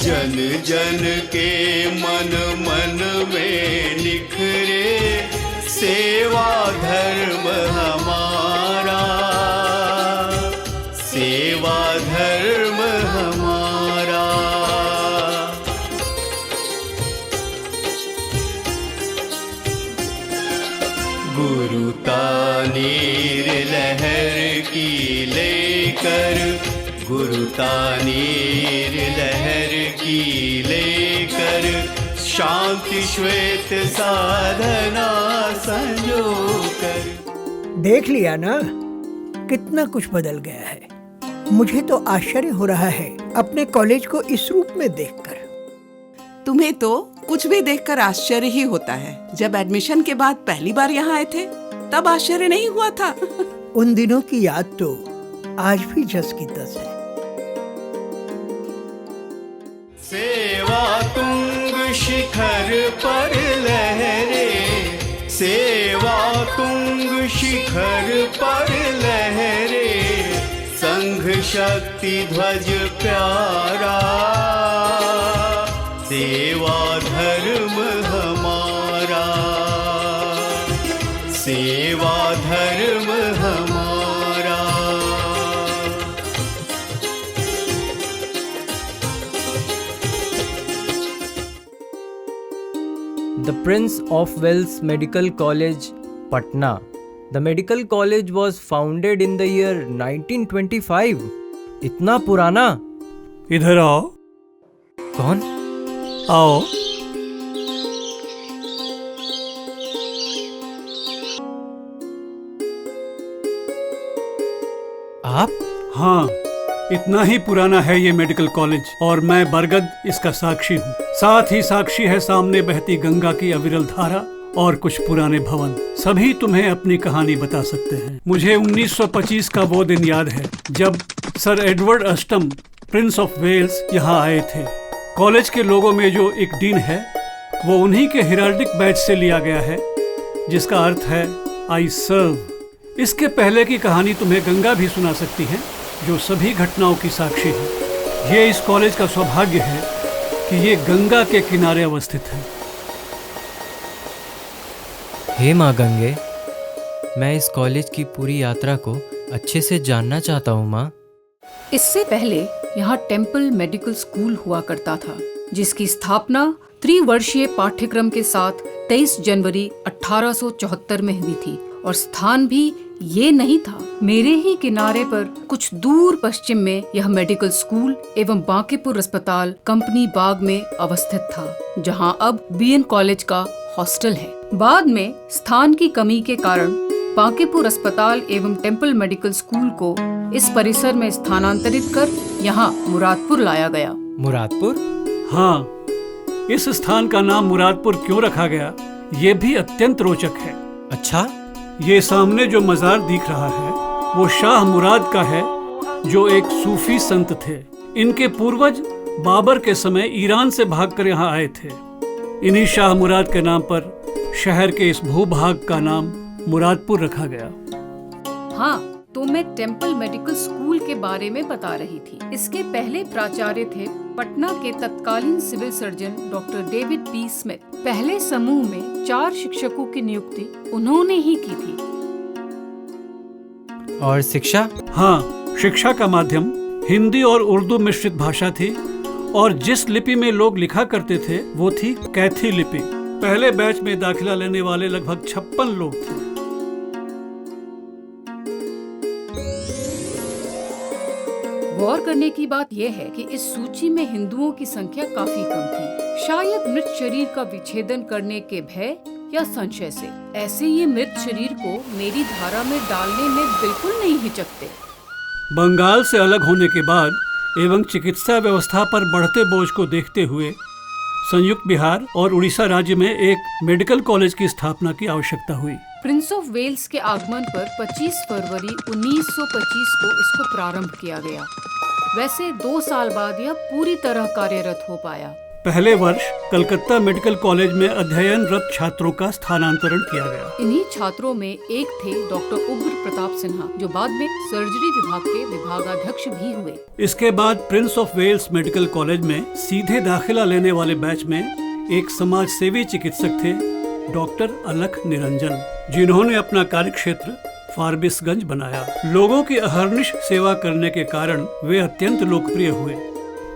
जन जन के मन मन में निखरे, सेवा धर्म हमारा, सेवा धर्म हमारा। गुरुता नीर लहर की लेकर, गुरुता नीर लहर की लेकर, शांति श्वेत साधना संजोकर। देख लिया ना, कितना कुछ बदल गया है। मुझे तो आश्चर्य हो रहा है अपने कॉलेज को इस रूप में देखकर। तुम्हें तो कुछ भी देखकर आश्चर्य ही होता है। जब एडमिशन के बाद पहली बार यहाँ आए थे तब आश्चर्य नहीं हुआ था। उन दिनों की याद तो आज भी जस की तस है। सेवा तुंग शिखर पर लहरे, सेवा तुंग शिखर पर लहरे, संघ शक्ति ध्वज प्यारा, सेवा धर्म हमारा, सेवा धर्म हमारा। The Prince of Wales Medical College, Patna. The medical college was founded in the year 1925. इतना पुराना? इधर आओ। कौन? आओ। आप? हाँ, इतना ही पुराना है ये मेडिकल कॉलेज और मैं बरगद इसका साक्षी हूँ। साथ ही साक्षी है सामने बहती गंगा की अविरल धारा और कुछ पुराने भवन। सभी तुम्हें अपनी कहानी बता सकते हैं। मुझे 1925 का वो दिन याद है जब सर एडवर्ड अष्टम, प्रिंस ऑफ वेल्स, यहाँ आए थे। कॉलेज के लोगों में जो एक डीन है वो उन्हीं के हेराल्डिक बैच से लिया गया है, जिसका अर्थ है आई सर्व। इसके पहले की कहानी तुम्हें गंगा भी सुना सकती है, जो सभी घटनाओं की साक्षी है। ये इस कॉलेज का सौभाग्य है कि ये गंगा के किनारे अवस्थित है। हे माँ गंगे, मैं इस कॉलेज की पूरी यात्रा को अच्छे से जानना चाहता हूँ माँ। इससे पहले यहाँ टेम्पल मेडिकल स्कूल हुआ करता था, जिसकी स्थापना त्रिवर्षीय पाठ्यक्रम के साथ 23 जनवरी 1874 में हुई थी और स्थान भी ये नहीं था। मेरे ही किनारे पर कुछ दूर पश्चिम में यह मेडिकल स्कूल एवं बांकीपुर अस्पताल कंपनी बाग में अवस्थित था, जहाँ अब बीएन कॉलेज का हॉस्टल है। बाद में स्थान की कमी के कारण बांकीपुर अस्पताल एवं टेम्पल मेडिकल स्कूल को इस परिसर में स्थानांतरित कर यहाँ मुरादपुर लाया गया। मुरादपुर? हाँ, इस स्थान का नाम मुरादपुर क्यों रखा गया, ये भी अत्यंत रोचक है। अच्छा? ये सामने जो मजार दिख रहा है वो शाह मुराद का है, जो एक सूफी संत थे। इनके पूर्वज बाबर के समय ईरान से भागकर यहाँ आए थे। इन्हीं शाह मुराद के नाम पर शहर के इस भूभाग का नाम मुरादपुर रखा गया। हाँ, तो मैं टेम्पल मेडिकल स्कूल के बारे में बता रही थी। इसके पहले प्राचार्य थे पटना के तत्कालीन civil surgeon doctor David P Smith. पहले समूह में 4 शिक्षकों की नियुक्ति उन्होंने ही की थी। और शिक्षा? हाँ, शिक्षा का माध्यम हिंदी और उर्दू मिश्रित भाषा थी और जिस लिपि में लोग लिखा करते थे वो थी कैथी लिपि। पहले बैच में दाखिला लेने वाले लगभग 56 लोग थे। गौर करने की बात यह है कि इस सूची में हिंदुओं की संख्या काफी कम थी, शायद मृत शरीर का विच्छेदन करने के भय या संशय से। ऐसे ये मृत शरीर को मेरी धारा में डालने में बिल्कुल नहीं हिचकते। बंगाल से अलग होने के बाद एवं चिकित्सा व्यवस्था पर बढ़ते बोझ को देखते हुए संयुक्त बिहार और उड़ीसा राज्य में एक मेडिकल कॉलेज की स्थापना की आवश्यकता हुई। प्रिंस ऑफ वेल्स के आगमन पर 25 फरवरी 1925 को इसको प्रारंभ किया गया। वैसे 2 साल बाद यह पूरी तरह कार्यरत हो पाया। पहले वर्ष कलकत्ता मेडिकल कॉलेज में अध्ययनरत छात्रों का स्थानांतरण किया गया। इन्हीं छात्रों में एक थे डॉक्टर उग्र प्रताप सिन्हा, जो बाद में सर्जरी विभाग के विभागाध्यक्ष भी हुए। इसके बाद Prince of Wales medical college में सीधे दाखिला लेने वाले बैच में एक समाज सेवी चिकित्सक थे, डॉक्टर अलख निरंजन, जिन्होंने अपना कार्यक्षेत्र फारबिसगंज बनाया। लोगों की अहर्निश सेवा करने के कारण वे अत्यंत लोकप्रिय हुए।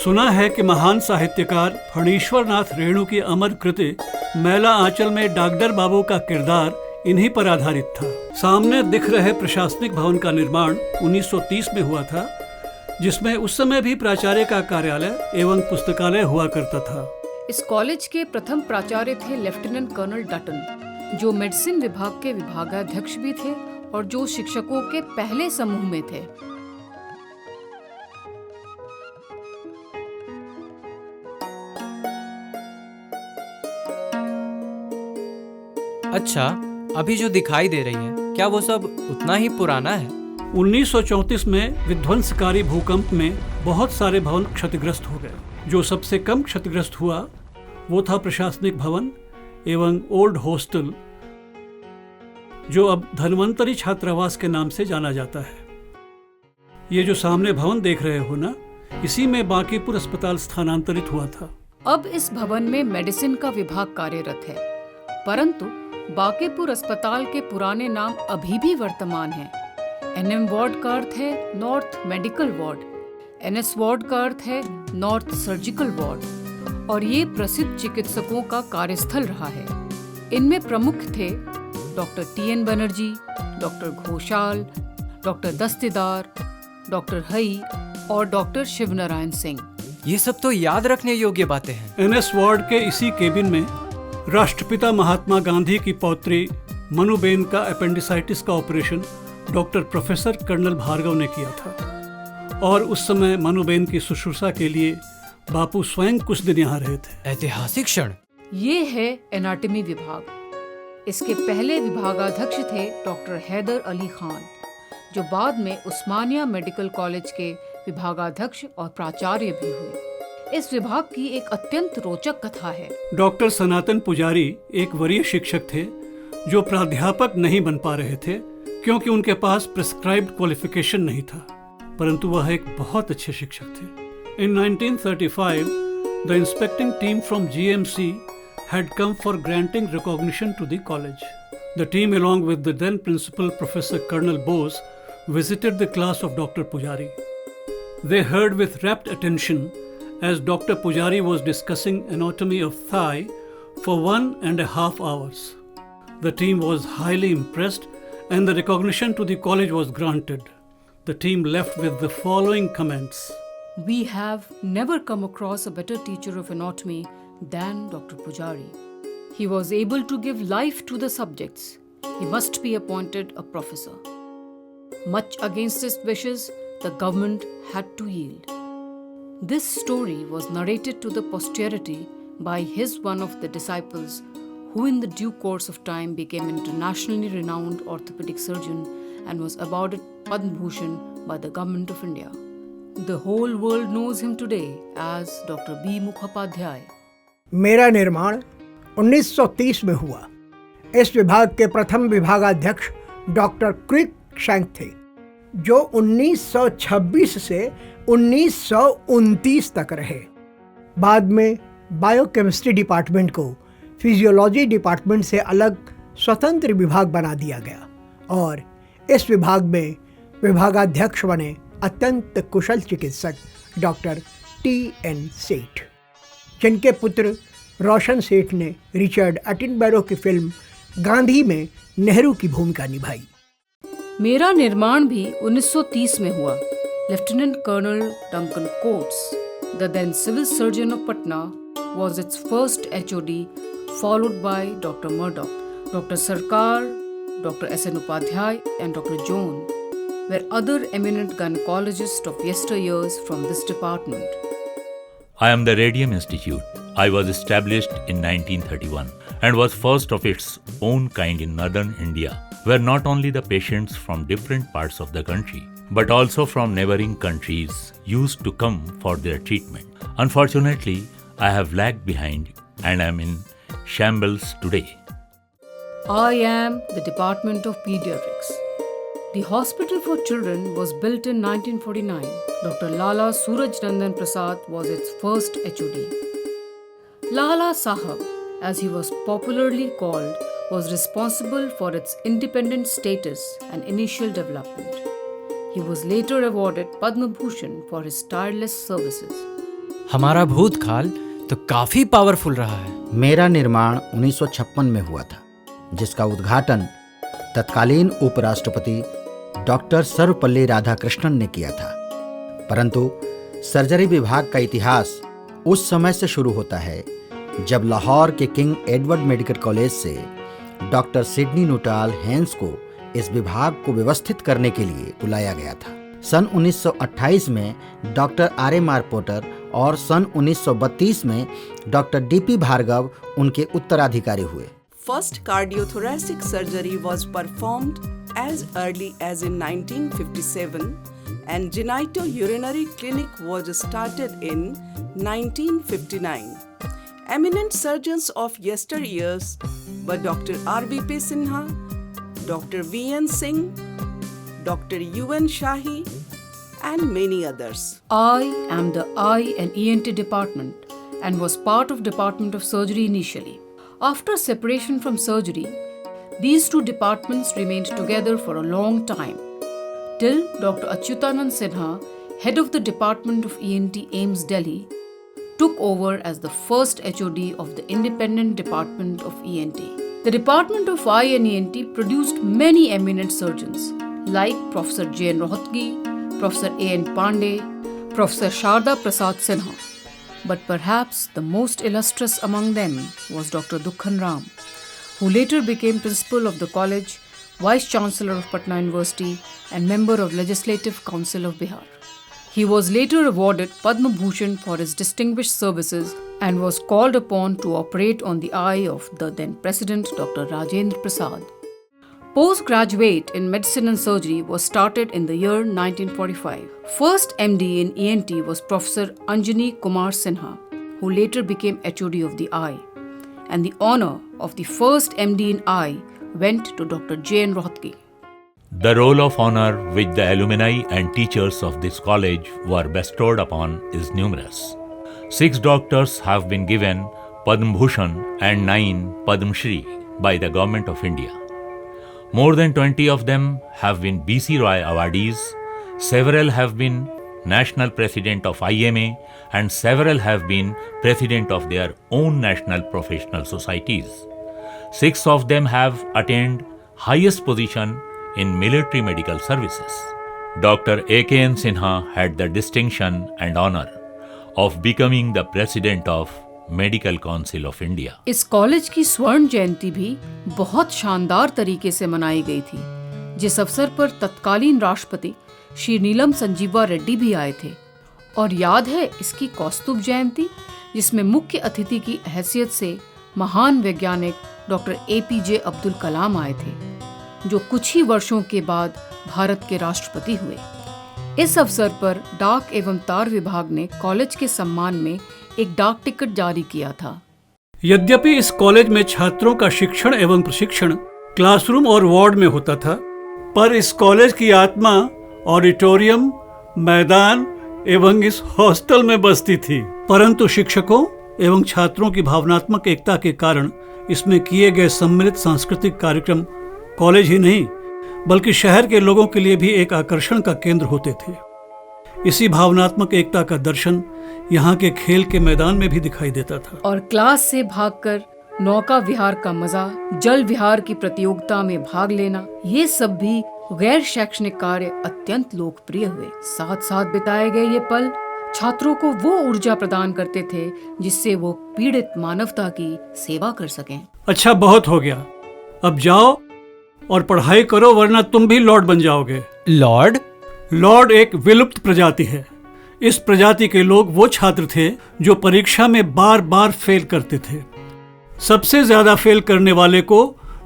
सुना है कि महान साहित्यकार फणीश्वर नाथ रेणु की अमर कृति मैला आंचल में डाकटर बाबू का किरदार इन्हीं पर आधारित था। सामने दिख रहे प्रशासनिक भवन का निर्माण 1930 में हुआ था, जिसमें उस समय भी प्राचार्य का कार्यालय एवं पुस्तकालय हुआ करता था। इस कॉलेज के प्रथम प्राचार्य थे लेफ्टिनेंट कर्नल डटन, जो मेडिसिन विभाग के विभागाध्यक्ष भी थे और जो शिक्षकों के पहले समूह में थे। अच्छा, अभी जो दिखाई दे रही है, क्या वो सब उतना ही पुराना है? 1934 में विध्वंसकारी भूकंप में बहुत सारे भवन क्षतिग्रस्त हो गए। जो सबसे कम क्षतिग्रस्त हुआ वो था प्रशासनिक भवन एवं ओल्ड हॉस्टल, जो अब धन्वंतरी छात्रावास के नाम से जाना जाता है। ये जो सामने भवन देख रहे हो ना, इसी में बांकीपुर अस्पताल स्थानांतरित हुआ था। अब इस भवन में मेडिसिन का विभाग कार्यरत है, परंतु बांकीपुर अस्पताल के पुराने नाम अभी भी वर्तमान हैं। एनएम वार्ड का अर्थ है north medical ward, NS ward का अर्थ है नॉर्थ सर्जिकल वार्ड, और ये प्रसिद्ध चिकित्सकों का कार्यस्थल रहा है। इनमें प्रमुख थे doctor TN Banerjee, doctor Ghoshal, doctor Dastedar, doctor Hai और डॉक्टर शिवनारायण सिंह। ये सब तो याद रखने योग्य बातें हैं। एनएस वार्ड के इसी केबिन में राष्ट्रपिता महात्मा गांधी की पौत्री मनुबेन का अपेंडिसाइटिस का operation doctor professor colonel Bhargava ने किया था, और उस समय मनुबेन की शुश्रूषा के लिए बापू स्वयं कुछ दिन यहाँ रहे थे। ऐतिहासिक क्षण। ये है एनाटॉमी विभाग। इसके पहले विभागाध्यक्ष थे डॉक्टर हैदर अली खान, जो बाद में उस्मानिया मेडिकल कॉलेज के विभागाध्यक्ष और प्राचार्य भी हुए। इस विभाग की एक अत्यंत रोचक कथा है। डॉक्टर सनातन पुजारी एक वरीय शिक्षक थे, जो प्राध्यापक नहीं बन पा रहे थे क्योंकि उनके पास प्रिस्क्राइब्ड क्वालिफिकेशन नहीं था, परंतु वह एक बहुत अच्छे शिक्षक थे। In 1935, the inspecting team from GMC had come for granting recognition to the college. The team, along with the then principal Professor Colonel Bose, visited the class of Dr. Pujari. They heard with rapt attention as Dr. Pujari was discussing anatomy of thigh for 1.5 hours. The team was highly impressed and the recognition to the college was granted. The team left with the following comments. We have never come across a better teacher of anatomy than Dr. Pujari. He was able to give life to the subjects. He must be appointed a professor. Much against his wishes, the government had to yield. This story was narrated to the posterity by his one of the disciples, who in the due course of time became internationally renowned orthopedic surgeon and was awarded Padma Bhushan by the government of India. The whole world knows him today as Dr. B. Mukhopadhyay. मेरा निर्माण 1930 में हुआ। इस विभाग के प्रथम विभागाध्यक्ष doctor quick shank थे, जो 1926 से 1929 तक रहे। बाद में बायोकेमिस्ट्री डिपार्टमेंट को फिजियोलॉजी डिपार्टमेंट से अलग स्वतंत्र विभाग बना दिया गया और इस विभाग में विभागाध्यक्ष बने अत्यंत कुशल चिकित्सक डॉक्टर टी.एन. सेठ, जिनके पुत्र रोशन सेठ ने रिचर्ड एटनबरो की फिल्म गांधी में नेहरू की भूमिका निभाई। मेरा निर्माण भी 1930 में हुआ। Lieutenant colonel Duncan Coates, the then civil surgeon of Patna, was its first HOD, followed by Dr. Murdoch, Dr. Sarkar, Dr. S.N. Upadhyay, and Dr. Joan were other eminent gynecologists of yesteryears from this department. I am the Radium Institute. I was established in 1931 and was first of its own kind in northern India, where not only the patients from different parts of the country, but also from neighboring countries used to come for their treatment. Unfortunately, I have lagged behind and am in shambles today. I am the Department of Pediatrics. The Hospital for Children was built in 1949. Dr. Lala Suraj Nandan Prasad was its first HOD. Lala Sahab, as he was popularly called, was responsible for its independent status and initial development. He was later awarded Padma Bhushan for his tireless services. हमारा भूतकाल तो काफी powerful रहा है। मेरा निर्माण 1956 में हुआ था, जिसका उद्घाटन तत्कालीन उपराष्ट्रपति डॉक्टर सर्वपल्ली राधाकृष्णन ने किया था। परंतु सर्जरी विभाग का इतिहास उस समय से शुरू होता है जब लाहौर के किंग एडवर्ड मेडिकल कॉलेज से डॉक्टर सिडनी नुटाल हेंस को इस विभाग को व्यवस्थित करने के लिए बुलाया गया था। सन 1928 में डॉक्टर RMR पोटर और सन 1932 में डॉक्टर DP भार्गव उनके उत्तराधिकारी हुए। First cardiothoracic surgery was performed as early as in 1957 and genitourinary clinic was started in 1959. Eminent surgeons of yesteryears were Dr. R.B.P. Sinha, Dr. V.N. Singh, Dr. U.N. Shahi, and many others. I am the Eye and ENT department and was part of Department of Surgery initially. After separation from surgery, these two departments remained together for a long time, till Dr. Achyutanand Sinha, head of the Department of ENT AIIMS Delhi, took over as the first HOD of the independent Department of ENT. The Department of Eye and ENT produced many eminent surgeons like Professor J.N. Rohatgi, Professor A.N. Pandey, Professor Sharda Prasad Sinha. But perhaps the most illustrious among them was Dr. Dukhan Ram, who later became principal of the college, Vice Chancellor of Patna University and member of Legislative Council of Bihar. He was later awarded Padma Bhushan for his distinguished services and was called upon to operate on the eye of the then President Dr. Rajendra Prasad. Postgraduate in medicine and surgery was started in the year 1945. First MD in ENT was Professor Anjani Kumar Sinha, who later became HOD of the eye. And the honor of the first MD in eye went to Dr. J.N. Rohatgi. The roll of honor which the alumni and teachers of this college were bestowed upon is numerous. 6 doctors have been given Padma Bhushan and 9 Padma Shri by the Government of India. More than 20 of them have been B.C. Roy awardees, several have been National President of IMA, and several have been President of their own national professional societies. 6 of them have attained highest position in military medical services. Dr. A.K.N. Sinha had the distinction and honor of becoming the President of medical council of India. इस college की स्वर्ण जयंती भी बहुत शानदार तरीके से मनाई गई थी, जिस अवसर पर तत्कालीन राष्ट्रपति श्री नीलम संजीवा रेड्डी भी आए थे। और याद है इसकी कौस्तुभ जयंती, जिसमें मुख्य अतिथि की हैसियत से महान वैज्ञानिक डॉक्टर APJ अब्दुल कलाम आए थे, जो कुछ ही वर्षों के बाद भारत के राष्ट्रपति हुए। इस अवसर पर डाक एवं तार विभाग ने कॉलेज के सम्मान में एक डाक टिकट जारी किया था। यद्यपि इस कॉलेज में छात्रों का शिक्षण एवं प्रशिक्षण क्लासरूम और वार्ड में होता था, पर इस कॉलेज की आत्मा ऑडिटोरियम, मैदान एवं इस हॉस्टल में बसती थी। परंतु शिक्षकों एवं छात्रों की भावनात्मक एकता के कारण इसमें किए गए सम्मिलित सांस्कृतिक कार्यक्रम कॉलेज ही नहीं बल्कि शहर के लोगों के लिए भी एक आकर्षण का केंद्र होते थे। इसी भावनात्मक एकता का दर्शन यहाँ के खेल के मैदान में भी दिखाई देता था। और क्लास से भागकर नौका विहार का मजा, जल विहार की प्रतियोगिता में भाग लेना, ये सब भी गैर शैक्षणिक कार्य अत्यंत लोकप्रिय हुए। साथ साथ बिताए गए ये पल छात्रों को वो ऊर्जा प्रदान करते थे जिससे वो पीड़ित मानवता की सेवा कर सकें। अच्छा, बहुत हो गया, अब जाओ और पढ़ाई करो, वरना तुम भी लॉर्ड बन जाओगे। लॉर्ड? लॉर्ड एक विलुप्त प्रजाति है। इस प्रजाति के लोग वो छात्र थे जो परीक्षा में बार बार फेल करते थे। सबसे ज्यादा फेल करने वाले को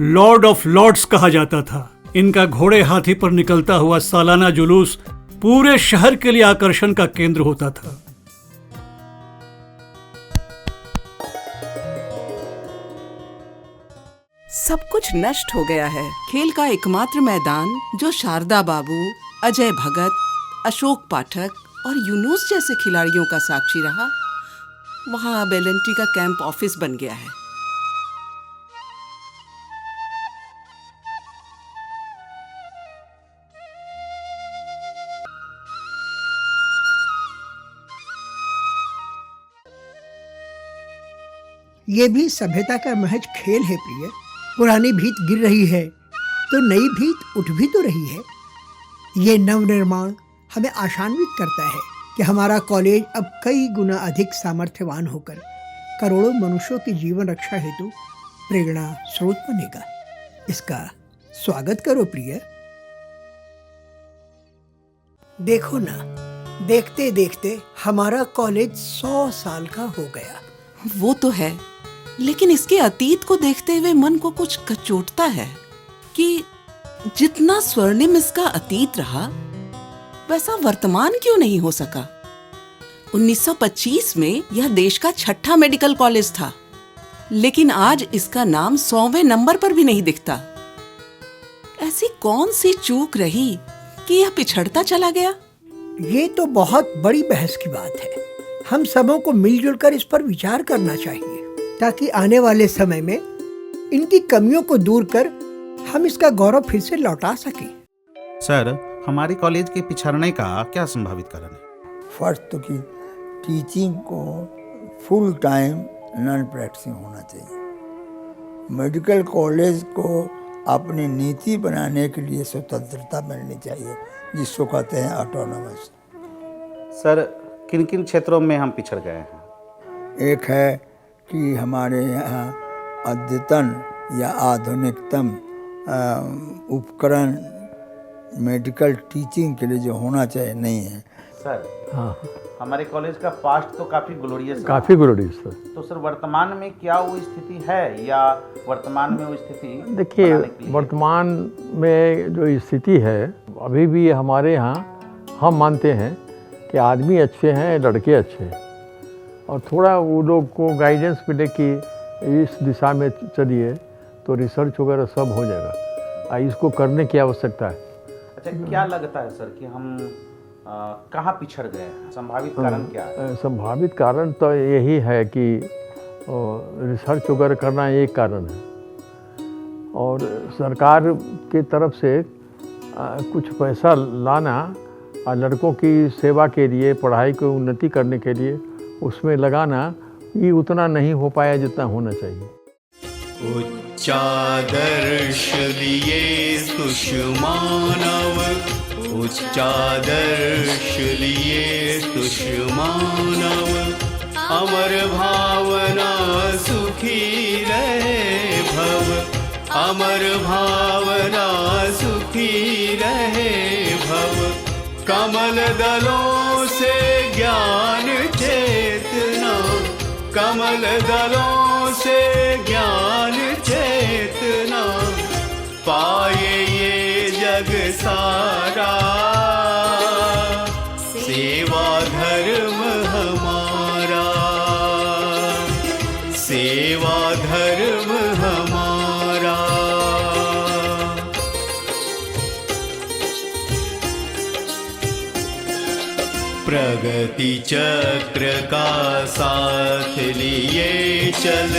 लॉर्ड ऑफ लॉर्ड्स कहा जाता था। इनका घोड़े हाथी पर निकलता हुआ सालाना जुलूस पूरे शहर के लिए आकर्षण का केंद्र होता था। सब कुछ नष्ट हो गया है। खेल का एकमात्र मैदान जो शारदा बाबू, अजय भगत, अशोक पाठक और यूनुस जैसे खिलाड़ियों का साक्षी रहा, वहां अब एल&टी का कैंप ऑफिस बन गया है। ये भी सभ्यता का महज खेल है प्रिय। पुरानी भीत गिर रही है तो नई भीत उठ भी तो रही है। ये नवनिर्माण हमें आशान्वित करता है कि हमारा कॉलेज अब कई गुना अधिक सामर्थ्यवान होकर करोड़ों मनुष्यों की जीवन रक्षा हेतु प्रेरणा स्रोत बनेगा। इसका स्वागत करो प्रिय। देखो ना, देखते देखते हमारा कॉलेज 100 साल का हो गया। वो तो है, लेकिन इसके अतीत को देखते हुए मन को कुछ कचोटता है कि जितना स्वर्णिम इसका अतीत रहा, वैसा वर्तमान क्यों नहीं हो सका। 1925 में यह देश का 6ठा मेडिकल कॉलेज था, लेकिन आज इसका नाम 100वें नंबर पर भी नहीं दिखता। ऐसी कौन सी चूक रही कि यह पिछड़ता चला गया? ये तो बहुत बड़ी बहस की बात है। हम सबों को मिलजुल कर इस पर विचार करना चाहिए ताकि आने वाले समय में इनकी कमियों को दूर कर हम इसका गौरव फिर से लौटा सकें। सर, हमारे कॉलेज के पिछड़ने का क्या संभावित कारण है? फर्स्ट तो कि टीचिंग को फुल टाइम नॉन प्रैक्टिसिंग होना चाहिए। मेडिकल कॉलेज को अपनी नीति बनाने के लिए स्वतंत्रता मिलनी चाहिए, जिसको कहते हैं ऑटोनॉमस। सर, किन किन क्षेत्रों में हम पिछड़ गए हैं? एक है कि हमारे यहाँ अद्यतन या आधुनिकतम उपकरण मेडिकल टीचिंग के लिए जो होना चाहिए नहीं है। सर, हाँ, हमारे कॉलेज का पास्ट तो काफ़ी ग्लोरियस है। काफ़ी ग्लोरियस सर। तो सर, वर्तमान में क्या वो स्थिति है या वर्तमान में वो स्थिति? देखिए, वर्तमान में जो स्थिति है, अभी भी हमारे यहाँ हम मानते हैं कि आदमी अच्छे हैं, लड़के अच्छे हैं, और थोड़ा वो लोग को गाइडेंस मिले कि इस दिशा में चलिए तो रिसर्च वगैरह सब हो जाएगा। इसको करने की आवश्यकता है। अच्छा, क्या लगता है सर कि हम कहाँ पिछड़ गए हैं? संभावित कारण क्या है? संभावित कारण तो यही है कि रिसर्च वगैरह करना एक कारण है, और सरकार की तरफ से कुछ पैसा लाना और लड़कों की सेवा के लिए, पढ़ाई को उन्नति करने के लिए उसमें लगाना, ये उतना नहीं हो पाया जितना होना चाहिए। उच्चादर्श लिए सुषमानव, उच्चादर्श लिए सुषमानव, अमर भावना सुखी रहे भव, अमर भावना सुखी रहे भव। कमल दलों से ज्ञान चेतना, कमल दलों से ज्ञान चेतना, पाए ये जग सारा, सेवा धर्म हमारा, सेवा धर्म हमारा। प्रगति चक्र का साथ लिए चल,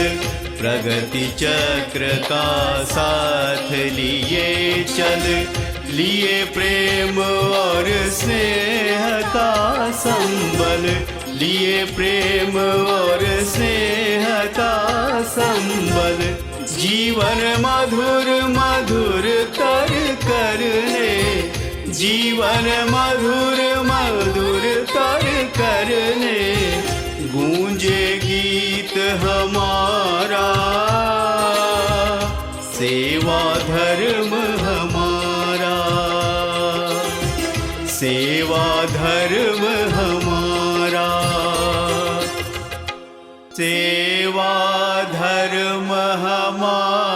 प्रगति चक्र का साथ लिए चल, लिए प्रेम और स्नेह का संबल, लिए प्रेम और स्नेह का संबल। जीवन मधुर मधुर तर करने, जीवन मधुर मधुर तर करने, गूंजे गीत हमारा, सेवा धर्म हमारा, सेवा धर्म हमारा, सेवा धर्म हमारा।